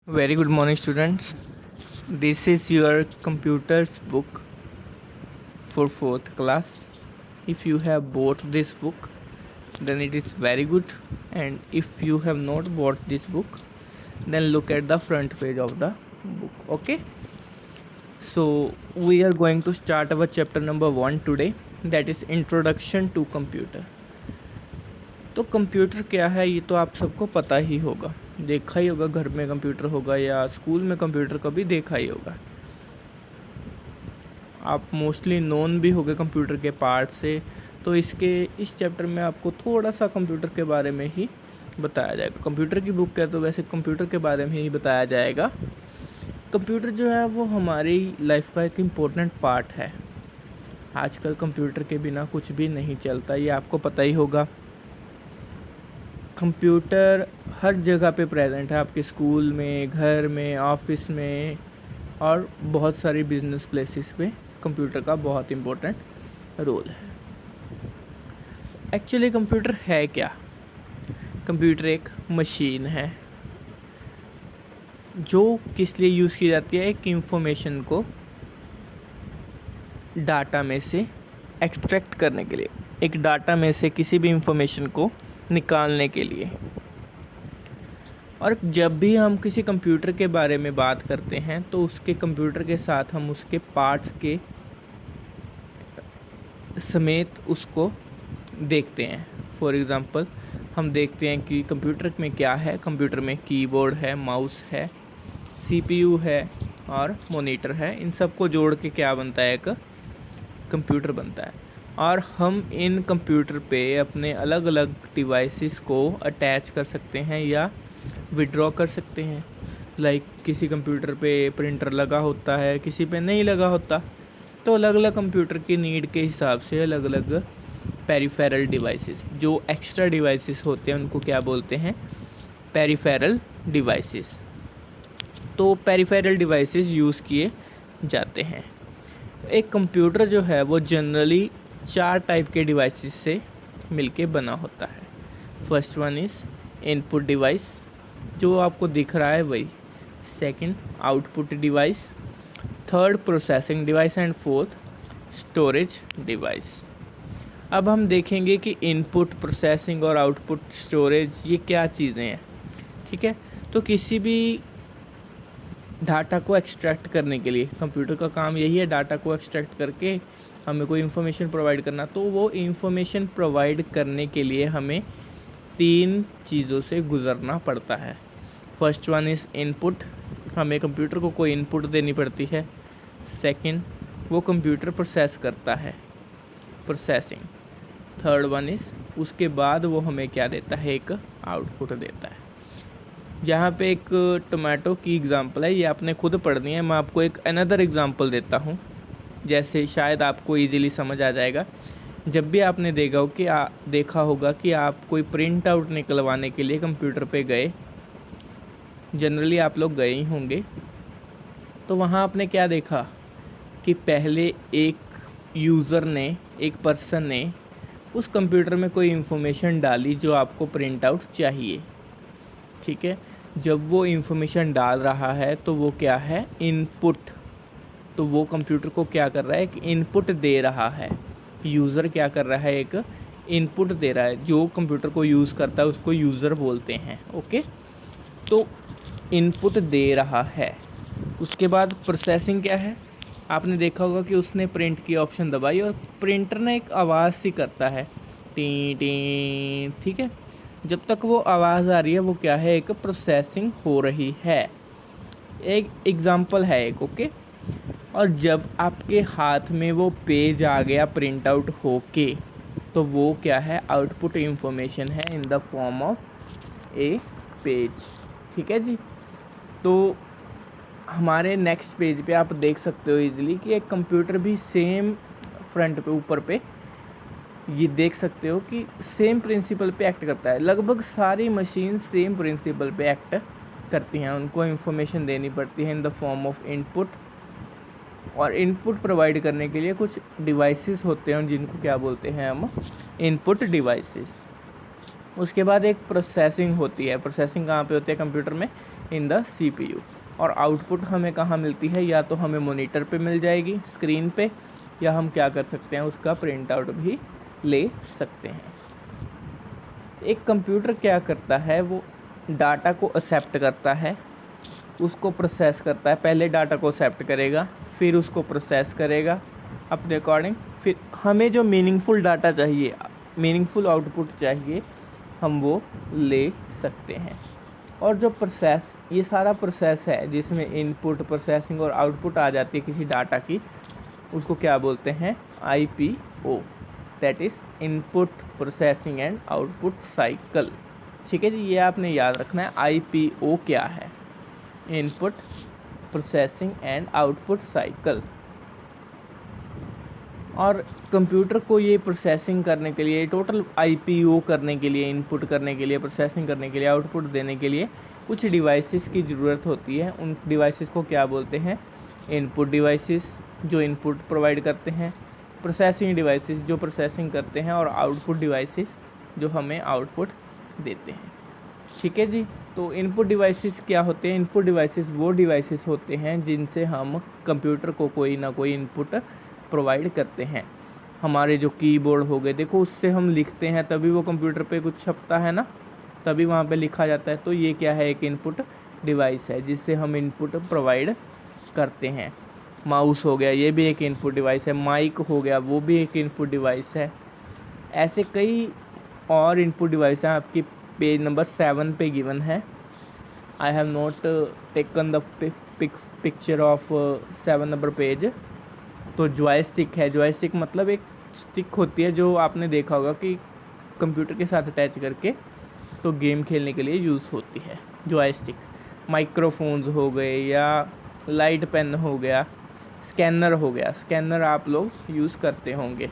Very good morning, students. This is your computer's book for fourth class. If you have bought this book, then it is very good. And if you have not bought this book, then look at the front page of the book. Okay. So we are going to start our chapter number 1 today. That is Introduction to Computer. तो computer क्या है ये तो आप सबको पता ही होगा, देखा ही होगा, घर में कंप्यूटर होगा या स्कूल में कंप्यूटर कभी देखा ही होगा। आप मोस्टली नोन भी होगे कंप्यूटर के पार्ट से। तो इस चैप्टर में आपको थोड़ा सा कंप्यूटर के बारे में ही बताया जाएगा। कंप्यूटर की बुक है तो वैसे कंप्यूटर के बारे में ही बताया जाएगा। कंप्यूटर जो है वो हमारी लाइफ का एक इम्पोर्टेंट पार्ट है। आजकल कंप्यूटर के बिना कुछ भी नहीं चलता, ये आपको पता ही होगा। कंप्यूटर हर जगह पे प्रेजेंट है, आपके स्कूल में, घर में, ऑफिस में और बहुत सारी बिजनेस प्लेसेस पे कंप्यूटर का बहुत इम्पोर्टेंट रोल है। एक्चुअली कंप्यूटर है क्या? कंप्यूटर एक मशीन है जो किस लिए यूज़ की जाती है? एक इंफॉर्मेशन को डाटा में से एक्सट्रैक्ट करने के लिए, एक डाटा में से किसी भी इंफॉर्मेशन को निकालने के लिए। और जब भी हम किसी कंप्यूटर के बारे में बात करते हैं तो उसके कंप्यूटर के साथ हम उसके पार्ट्स के समेत उसको देखते हैं। फॉर एग्ज़ाम्पल हम देखते हैं कि कंप्यूटर में क्या है। कंप्यूटर में कीबोर्ड है, माउस है, सीपीयू है और मॉनिटर है। इन सब को जोड़ के क्या बनता है? एक कंप्यूटर बनता है। और हम इन कंप्यूटर पे अपने अलग अलग डिवाइसेस को अटैच कर सकते हैं या विड्रॉ कर सकते हैं। लाइक किसी कंप्यूटर पे प्रिंटर लगा होता है, किसी पे नहीं लगा होता, तो अलग अलग कंप्यूटर की नीड के हिसाब से अलग अलग पेरिफेरल डिवाइसेस, जो एक्स्ट्रा डिवाइसेस होते हैं उनको क्या बोलते हैं? Peripheral devices. तो पेरिफेरल डिवाइसेस यूज़ किए जाते हैं। एक कंप्यूटर जो है वो जनरली 4 टाइप के डिवाइसेस से मिलके बना होता है। First one is input device, जो आपको दिख रहा है वही। Second output device, third processing device and fourth storage device. अब हम देखेंगे कि इनपुट, प्रोसेसिंग और आउटपुट स्टोरेज ये क्या चीज़ें हैं। ठीक है, तो किसी भी डाटा को एक्सट्रैक्ट करने के लिए कंप्यूटर का काम यही है, डाटा को एक्सट्रैक्ट करके हमें कोई इन्फॉर्मेशन प्रोवाइड करना। तो वो इन्फॉर्मेशन प्रोवाइड करने के लिए हमें 3 चीज़ों से गुज़रना पड़ता है। फर्स्ट वन इज़ इनपुट, हमें कंप्यूटर को कोई इनपुट देनी पड़ती है। सेकंड, वो कंप्यूटर प्रोसेस करता है, प्रोसेसिंग। थर्ड वन इज़ उसके बाद वो हमें क्या देता है? एक आउटपुट देता है। यहाँ पे एक टोमेटो की एग्ज़ाम्पल है, ये आपने खुद पढ़नी है। मैं आपको एक अनदर एग्ज़ाम्पल देता हूँ, जैसे शायद आपको इजीली समझ आ जाएगा। जब भी आपने देखा होगा कि आप कोई प्रिंट आउट निकलवाने के लिए कंप्यूटर पे गए, जनरली आप लोग गए ही होंगे, तो वहाँ आपने क्या देखा कि पहले एक यूज़र ने, एक पर्सन ने उस कंप्यूटर में कोई इन्फॉर्मेशन डाली जो आपको प्रिंट आउट चाहिए। ठीक है, जब वो इन्फॉर्मेशन डाल रहा है तो वो क्या है? इनपुट। तो वो कंप्यूटर को क्या कर रहा है? एक इनपुट दे रहा है। यूज़र क्या कर रहा है? एक इनपुट दे रहा है। जो कंप्यूटर को यूज़ करता है उसको यूज़र बोलते हैं। ओके, तो इनपुट दे रहा है। उसके बाद प्रोसेसिंग क्या है? आपने देखा होगा कि उसने प्रिंट की ऑप्शन दबाई और प्रिंटर ने एक आवाज़ सी करता है, टी टी। ठीक है, जब तक वो आवाज़ आ रही है वो क्या है? एक प्रोसेसिंग हो रही है। एक एग्ज़ाम्पल है एक। ओके, और जब आपके हाथ में वो पेज आ गया प्रिंट आउट होके, तो वो क्या है? आउटपुट इंफॉर्मेशन है in the form of A page. ठीक है जी। तो हमारे नेक्स्ट पेज पे आप देख सकते हो इजीली कि एक कंप्यूटर भी सेम फ्रंट पे, ऊपर पे ये देख सकते हो कि सेम प्रिंसिपल पे एक्ट करता है। लगभग सारी मशीन सेम प्रिंसिपल पे एक्ट करती हैं। उनको इंफॉर्मेशन देनी पड़ती है in the form of input, और इनपुट प्रोवाइड करने के लिए कुछ डिवाइसेस होते हैं जिनको क्या बोलते हैं हम? Input devices. उसके बाद एक प्रोसेसिंग होती है। प्रोसेसिंग कहाँ पे होती है कंप्यूटर में? In the CPU। और आउटपुट हमें कहाँ मिलती है, या तो हमें मॉनिटर पे मिल जाएगी स्क्रीन पे, या हम क्या कर सकते हैं उसका प्रिंट आउट भी ले सकते हैं। एक कंप्यूटर क्या करता है, वो डाटा को एक्सेप्ट करता है, उसको प्रोसेस करता है। पहले डाटा को एक्सेप्ट करेगा, फिर उसको प्रोसेस करेगा अपने अकॉर्डिंग, फिर हमें जो मीनिंगफुल डाटा चाहिए, मीनिंगफुल आउटपुट चाहिए, हम वो ले सकते हैं। और जो प्रोसेस, ये सारा प्रोसेस है जिसमें इनपुट, प्रोसेसिंग और आउटपुट आ जाती है किसी डाटा की, उसको क्या बोलते हैं, IPO, that is input processing and output cycle. ठीक है जी, ये आपने याद रखना है IPO क्या है, input processing and output cycle. और कंप्यूटर को ये प्रोसेसिंग करने के लिए, टोटल IPO करने के लिए, इनपुट करने के लिए, प्रोसेसिंग करने के लिए, आउटपुट देने के लिए कुछ डिवाइसेस की ज़रूरत होती है। उन डिवाइसेस को क्या बोलते हैं, इनपुट डिवाइसेस जो इनपुट प्रोवाइड करते हैं, प्रोसेसिंग डिवाइसेस जो प्रोसेसिंग करते हैं, और आउटपुट डिवाइसेस जो हमें आउटपुट देते हैं। ठीक है जी, तो इनपुट डिवाइसेस क्या होते हैं, इनपुट डिवाइसेस वो डिवाइसेस होते हैं जिनसे हम कंप्यूटर को कोई ना कोई इनपुट प्रोवाइड करते हैं। हमारे जो कीबोर्ड हो गए, देखो उससे हम लिखते हैं तभी वो कंप्यूटर पे कुछ छपता है ना, तभी वहाँ पे लिखा जाता है। तो ये क्या है, एक इनपुट डिवाइस है जिससे हम इनपुट प्रोवाइड करते हैं। माउस हो गया, ये भी एक इनपुट डिवाइस है। माइक हो गया, वो भी एक इनपुट डिवाइस है। ऐसे कई और इनपुट डिवाइस हैं, आपकी पेज नंबर 7 पे गिवन है। I have not taken the picture of 7 number page. तो जॉयस्टिक है, जॉयस्टिक मतलब एक स्टिक होती है जो आपने देखा होगा कि कंप्यूटर के साथ अटैच करके तो गेम खेलने के लिए यूज़ होती है, जॉयस्टिक। माइक्रोफोन्स हो गए, या लाइट पेन हो गया, स्कैनर हो गया, स्कैनर आप लोग यूज़ करते होंगे।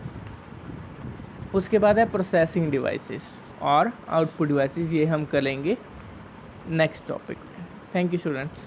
उसके बाद है प्रोसेसिंग डिवाइसेस और आउटपुट डिवाइसेस, ये हम करेंगे नेक्स्ट टॉपिक में। Thank you students.